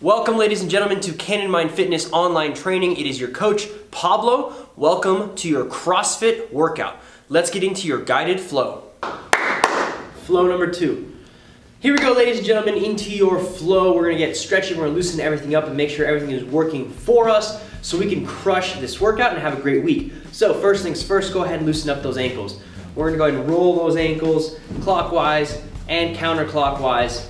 Welcome, ladies and gentlemen, to Cannon Mind Fitness online training. It is your coach, Pablo. Welcome to your CrossFit workout. Let's get into your guided flow. Flow number 2. Here we go, ladies and gentlemen, into your flow. We're gonna get stretching, we're gonna loosen everything up and make sure everything is working for us so we can crush this workout and have a great week. So first things first, go ahead and loosen up those ankles. We're gonna go ahead and roll those ankles clockwise and counterclockwise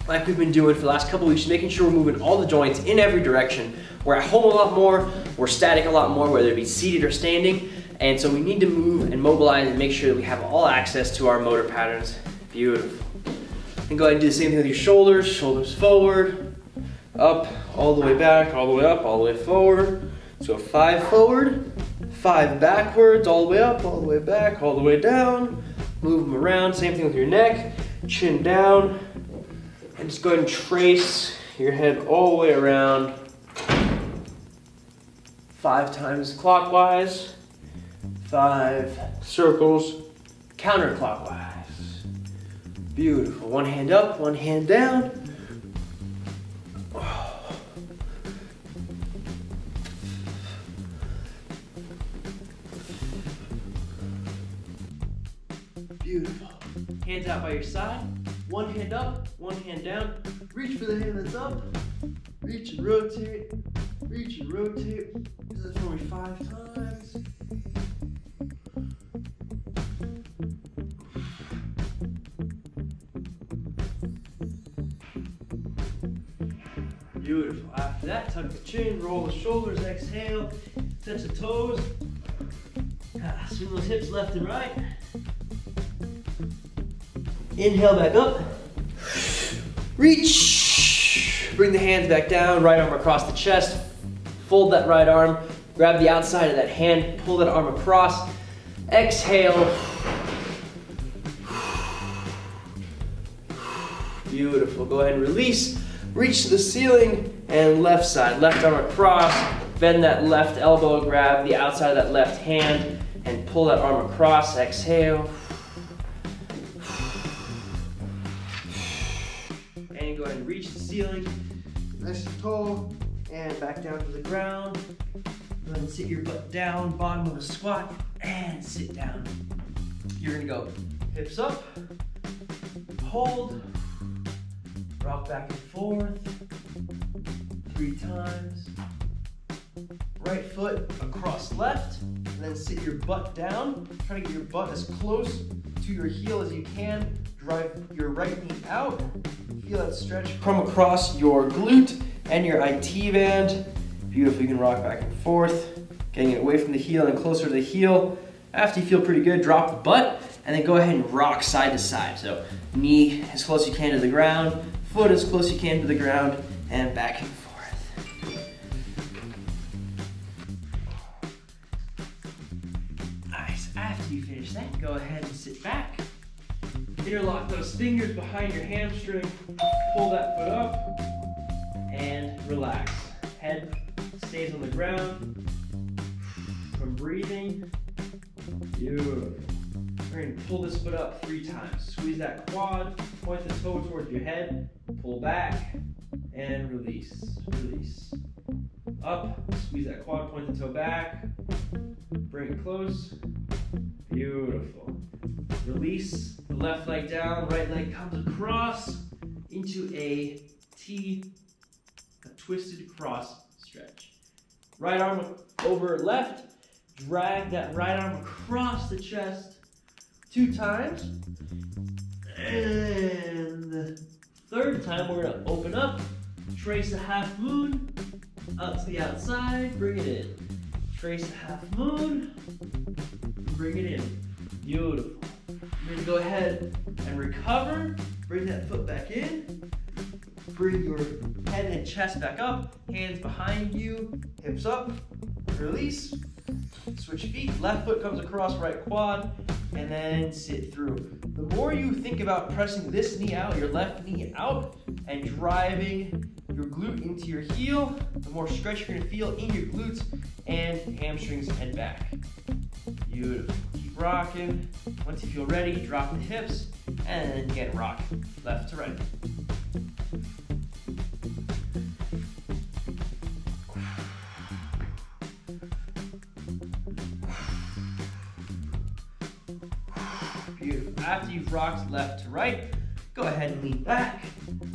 like we've been doing for the last couple weeks, making sure we're moving all the joints in every direction. We're at home a lot more, we're static a lot more, whether it be seated or standing, and so we need to move and mobilize and make sure that we have all access to our motor patterns. Beautiful. And go ahead and do the same thing with your shoulders. Shoulders forward, up, all the way back, all the way up, all the way forward. So 5 forward, 5 backwards, all the way up, all the way back, all the way down. Move them around. Same thing with your neck, chin down. And just go ahead and trace your head all the way around. 5 times clockwise, 5 circles counterclockwise. Beautiful. One hand up, one hand down. Beautiful. Hands out by your side. One hand up, one hand down. Reach for the hand that's up. Reach and rotate. Reach and rotate. Do this for me 5 times. Beautiful. After that, tuck the chin, roll the shoulders, exhale, touch the toes. Swing those hips left and right. Inhale back up. Reach. Bring the hands back down, right arm across the chest. Fold that right arm. Grab the outside of that hand, pull that arm across. Exhale. Beautiful. Go ahead and release. Reach to the ceiling and left side. Left arm across. Bend that left elbow. Grab the outside of that left hand and pull that arm across. Exhale. And go ahead and reach the ceiling. Nice and tall. And back down to the ground. Go ahead and sit your butt down. Bottom of a squat. And sit down. You're going to go hips up. Hold. Rock back and forth 3 times. Right foot across left, and then sit your butt down. Try to get your butt as close to your heel as you can. Drive your right knee out. Feel that stretch come across your glute and your IT band. Beautiful. You can rock back and forth, getting it away from the heel and closer to the heel. After you feel pretty good, drop the butt, and then go ahead and rock side to side. So knee as close as you can to the ground, foot as close as you can to the ground, and back and forth. Nice. After you finish that, go ahead and sit back. Interlock those fingers behind your hamstring. Pull that foot up and relax. Head stays on the ground. From breathing. Beautiful. We're going to pull this foot up 3 times. Squeeze that quad, point the toe towards your head, pull back, and release. Release. Up, squeeze that quad, point the toe back, bring it close. Beautiful. Release the left leg down, right leg comes across into a T, a twisted cross stretch. Right arm over left, drag that right arm across the chest. 2 times, and the 3rd time we're going to open up, trace a half moon, up to the outside, bring it in. Trace a half moon, bring it in. Beautiful. You're going to go ahead and recover, bring that foot back in, bring your head and chest back up, hands behind you, hips up, release. Switch feet, left foot comes across right quad, and then sit through. The more you think about pressing this knee out, your left knee out, and driving your glute into your heel, the more stretch you're gonna feel in your glutes and hamstrings and back. Beautiful. Keep rocking. Once you feel ready, drop the hips, and get rocking, left to right. after you've rocked left to right, go ahead and lean back.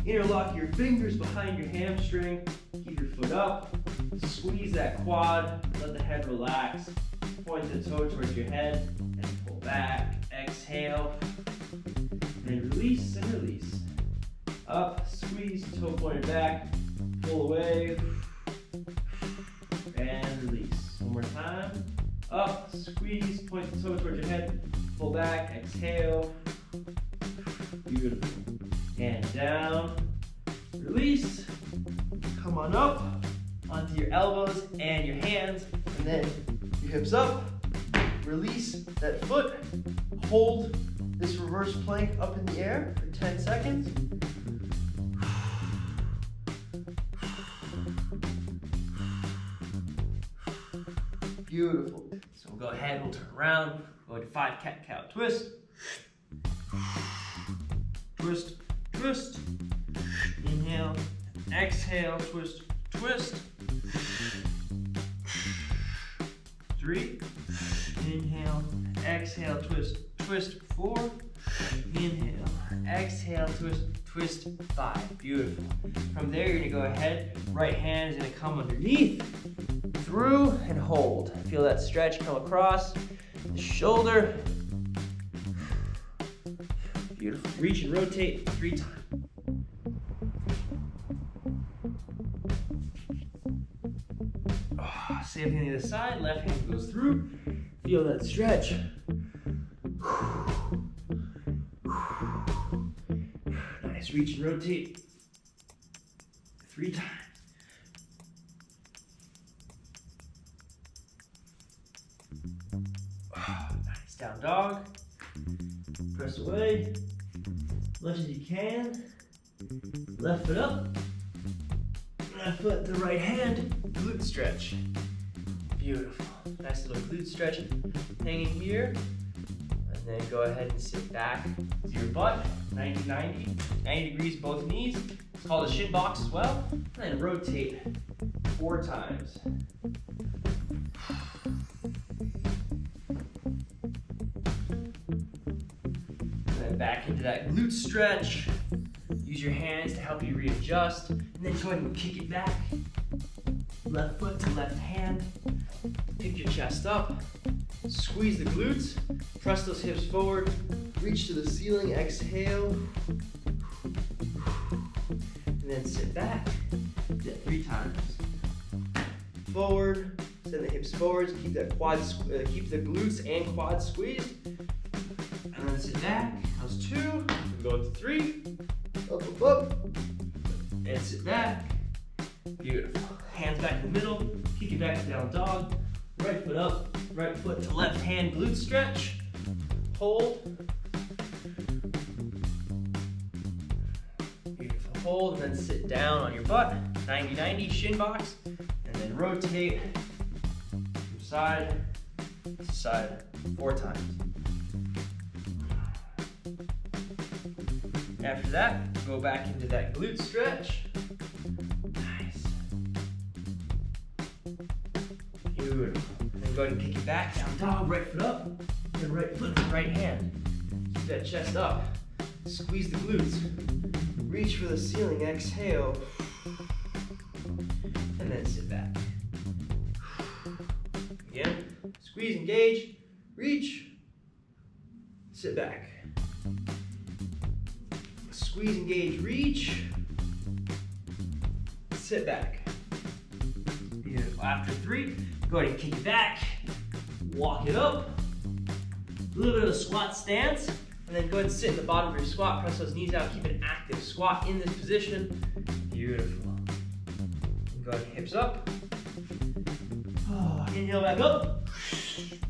Interlock your fingers behind your hamstring. Keep your foot up. Squeeze that quad. Let the head relax. Point the toe towards your head and pull back. Exhale. And release and release. Up, squeeze, toe pointed back. Pull away. And release. One more time. Up, squeeze, point the toe towards your head. Pull back, exhale. Beautiful. And down. Release. Come on up onto your elbows and your hands. And then your hips up. Release that foot. Hold this reverse plank up in the air for 10 seconds. Beautiful. So we'll go ahead, we'll turn around, go into 5 cat-cow twist. Twist, twist. Inhale, exhale, twist, twist. 3. Inhale, exhale, twist, twist. 4. Inhale, exhale, twist, twist. 5. Beautiful. From there, you're gonna go ahead, right hand is gonna come underneath, through, and hold. Feel that stretch come across the shoulder. Beautiful. Reach and rotate 3 times. Same thing on the other side. Left hand goes through. Feel that stretch. Nice. Reach and rotate 3 times. Nice. Down dog. Press away as much as you can. Left foot up. Left foot to right hand. Glute stretch. Beautiful. Nice little glute stretch hanging here. And then go ahead and sit back to your butt. 90 degrees both knees. It's called a shin box as well. And then rotate 4 times. And then back into that glute stretch. Use your hands to help you readjust. And then go ahead and kick it back. Left foot to left hand. Pick your chest up. Squeeze the glutes. Press those hips forward. Reach to the ceiling. Exhale. And then sit back. Do that 3 times. Forward. Send the hips forward. Keep that keep the glutes and quads squeezed. And then sit back. That was 2. We'll go to 3. Up, up, up. And sit back. Beautiful. Hands back in the middle. Kick it back to down dog. Right foot up. Right foot to left hand glute stretch. Hold. Beautiful. Hold and then sit down on your butt. 90 shin box. And then rotate from side to side 4 times. After that, go back into that glute stretch. Nice. Beautiful. And then go ahead and kick it back, down dog, right foot up, and right foot to right hand. Keep that chest up. Squeeze the glutes. Reach for the ceiling, exhale. And then sit back. Again, squeeze, engage, reach, sit back. Squeeze, engage, reach, sit back. Beautiful. After 3, go ahead and kick it back, walk it up, a little bit of a squat stance, and then go ahead and sit in the bottom of your squat, press those knees out, keep an active squat in this position. Beautiful. And go ahead and hips up. Oh, inhale back up,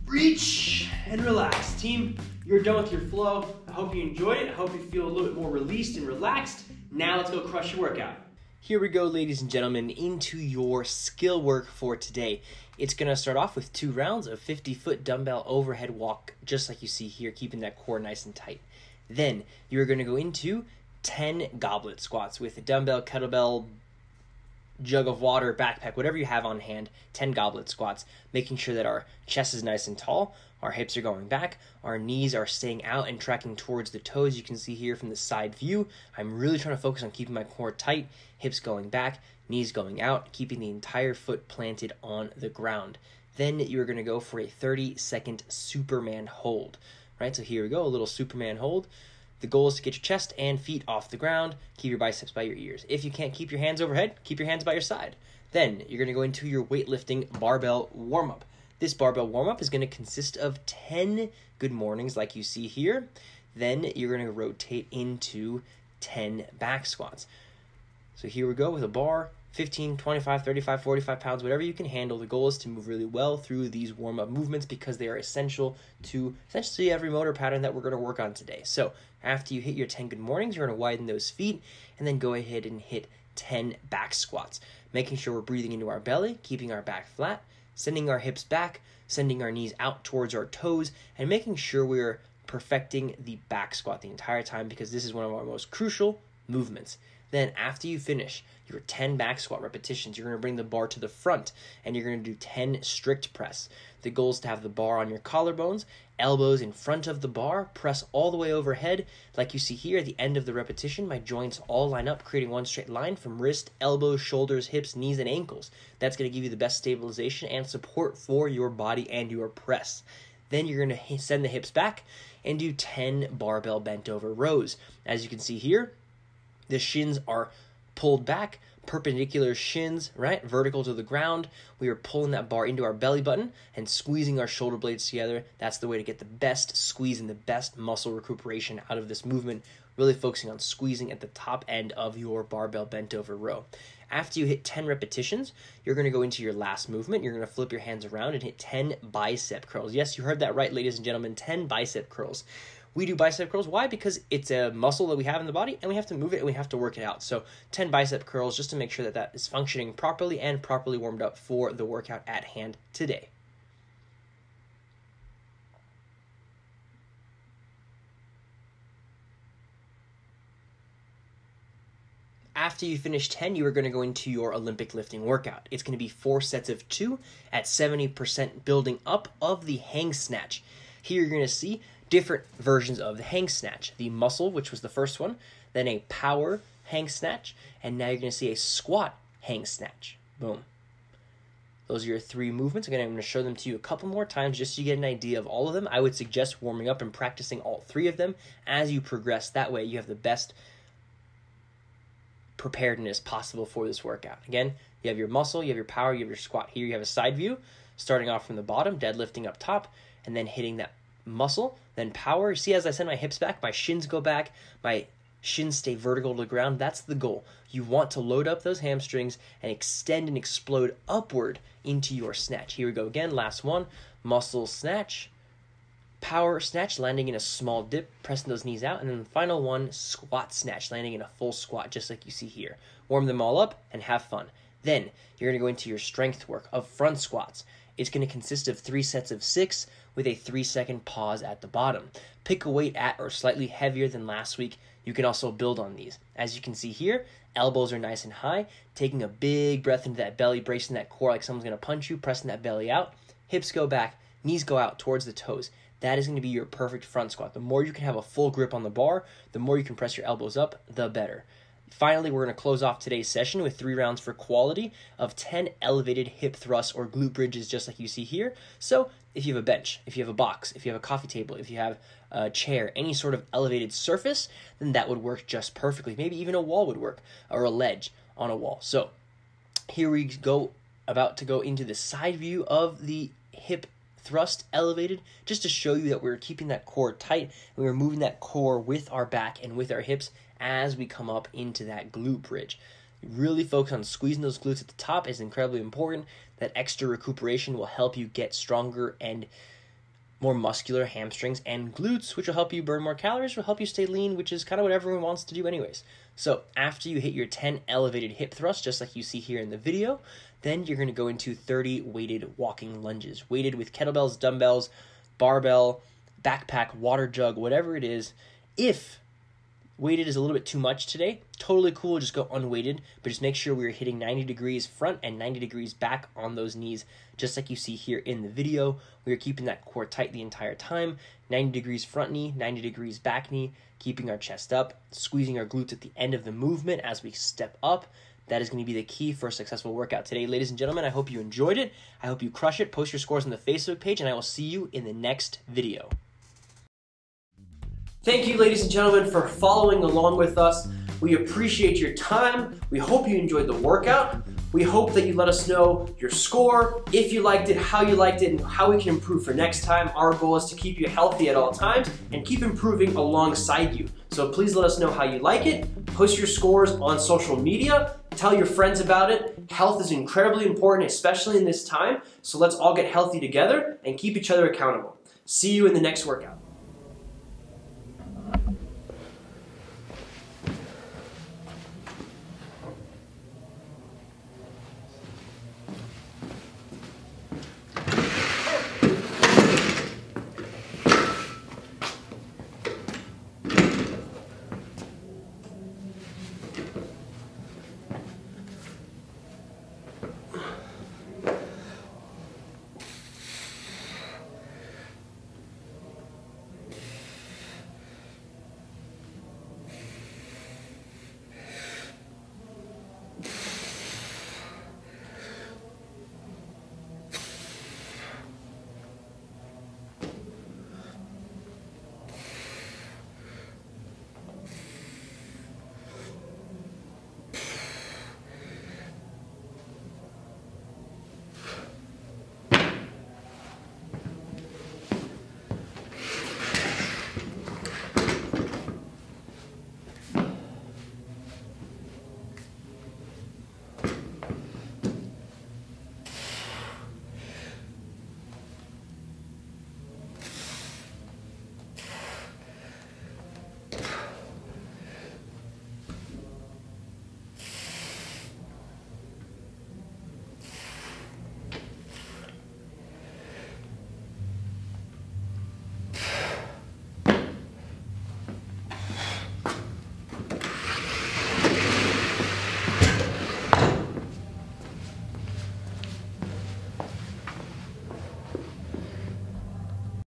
reach, and relax. Team, you're done with your flow. I hope you enjoyed it. I hope you feel a little bit more released and relaxed. Now let's go crush your workout. Here we go, ladies and gentlemen, into your skill work for today. It's going to start off with 2 rounds of 50-foot dumbbell overhead walk, just like you see here, keeping that core nice and tight. Then you're going to go into 10 goblet squats with a dumbbell, kettlebell, jug of water, backpack, whatever you have on hand, 10 goblet squats, making sure that our chest is nice and tall. Our hips are going back, our knees are staying out and tracking towards the toes. You can see here from the side view, I'm really trying to focus on keeping my core tight, hips going back, knees going out, keeping the entire foot planted on the ground. Then you're going to go for a 30-second Superman hold, right? So here we go, a little Superman hold. The goal is to get your chest and feet off the ground, keep your biceps by your ears. If you can't keep your hands overhead, keep your hands by your side. Then you're going to go into your weightlifting barbell warm-up. This barbell warm-up is going to consist of 10 good mornings like you see here. Then you're going to rotate into 10 back squats. So here we go with a bar, 15, 25, 35, 45 pounds, whatever you can handle. The goal is to move really well through these warm-up movements because they are essential to essentially every motor pattern that we're going to work on today. So after you hit your 10 good mornings, you're going to widen those feet and then go ahead and hit 10 back squats, making sure we're breathing into our belly, keeping our back flat, sending our hips back, sending our knees out towards our toes, and making sure we're perfecting the back squat the entire time because this is one of our most crucial movements. Then after you finish your 10 back squat repetitions, you're going to bring the bar to the front and you're going to do 10 strict press. The goal is to have the bar on your collarbones, elbows in front of the bar, press all the way overhead. Like you see here at the end of the repetition, my joints all line up, creating one straight line from wrist, elbows, shoulders, hips, knees, and ankles. That's going to give you the best stabilization and support for your body and your press. Then you're going to send the hips back and do 10 barbell bent over rows. As you can see here, the shins are pulled back, perpendicular shins, right? Vertical to the ground. We are pulling that bar into our belly button and squeezing our shoulder blades together. That's the way to get the best squeeze and the best muscle recuperation out of this movement, really focusing on squeezing at the top end of your barbell bent over row. After you hit 10 repetitions, you're going to go into your last movement. You're going to flip your hands around and hit 10 bicep curls. Yes, you heard that right, ladies and gentlemen, 10 bicep curls. We do bicep curls. Why? Because it's a muscle that we have in the body and we have to move it and we have to work it out. So 10 bicep curls just to make sure that that is functioning properly and properly warmed up for the workout at hand today. After you finish 10, you are going to go into your Olympic lifting workout. It's going to be 4 sets of 2 at 70% building up of the hang snatch. Here you're going to see different versions of the hang snatch. The muscle, which was the first one, then a power hang snatch, and now you're going to see a squat hang snatch. Boom. Those are your 3 movements. Again, I'm going to show them to you a couple more times just so you get an idea of all of them. I would suggest warming up and practicing all 3 of them as you progress. That way you have the best preparedness possible for this workout. Again, you have your muscle, you have your power, you have your squat. Here you have a side view, starting off from the bottom, deadlifting up top, and then hitting that muscle, then power. See, as I send my hips back, my shins go back, my shins stay vertical to the ground. That's the goal. You want to load up those hamstrings and extend and explode upward into your snatch. Here we go again, last one, muscle snatch, power snatch, landing in a small dip, pressing those knees out, and then the final one, squat snatch, landing in a full squat, just like you see here. Warm them all up and have fun. Then you're going to go into your strength work of front squats. It's going to consist of 3 sets of 6 with a 3-second pause at the bottom. Pick a weight at or slightly heavier than last week. You can also build on these. As you can see here, elbows are nice and high, taking a big breath into that belly, bracing that core like someone's going to punch you, pressing that belly out. Hips go back, knees go out towards the toes. That is going to be your perfect front squat. The more you can have a full grip on the bar, the more you can press your elbows up, the better. Finally, we're going to close off today's session with 3 rounds for quality of 10 elevated hip thrusts or glute bridges, just like you see here. So if you have a bench, if you have a box, if you have a coffee table, if you have a chair, any sort of elevated surface, then that would work just perfectly. Maybe even a wall would work, or a ledge on a wall. So here we go, about to go into the side view of the hip thrust elevated, just to show you that we're keeping that core tight and we're moving that core with our back and with our hips as we come up into that glute bridge. Really focus on squeezing those glutes at the top is incredibly important. That extra recuperation will help you get stronger and more muscular hamstrings and glutes, which will help you burn more calories, will help you stay lean, which is kind of what everyone wants to do anyways. So after you hit your 10 elevated hip thrusts, just like you see here in the video, then you're going to go into 30 weighted walking lunges, weighted with kettlebells, dumbbells, barbell, backpack, water jug, whatever it is. If weighted is a little bit too much today. Totally cool, just go unweighted, but just make sure we're hitting 90 degrees front and 90 degrees back on those knees, just like you see here in the video. We're keeping that core tight the entire time. 90 degrees front knee, 90 degrees back knee, keeping our chest up, squeezing our glutes at the end of the movement as we step up. That is going to be the key for a successful workout today. Ladies and gentlemen, I hope you enjoyed it. I hope you crush it. Post your scores on the Facebook page, and I will see you in the next video. Thank you, ladies and gentlemen, for following along with us. We appreciate your time. We hope you enjoyed the workout. We hope that you let us know your score, if you liked it, how you liked it, and how we can improve for next time. Our goal is to keep you healthy at all times and keep improving alongside you. So please let us know how you like it. Post your scores on social media. Tell your friends about it. Health is incredibly important, especially in this time. So let's all get healthy together and keep each other accountable. See you in the next workout.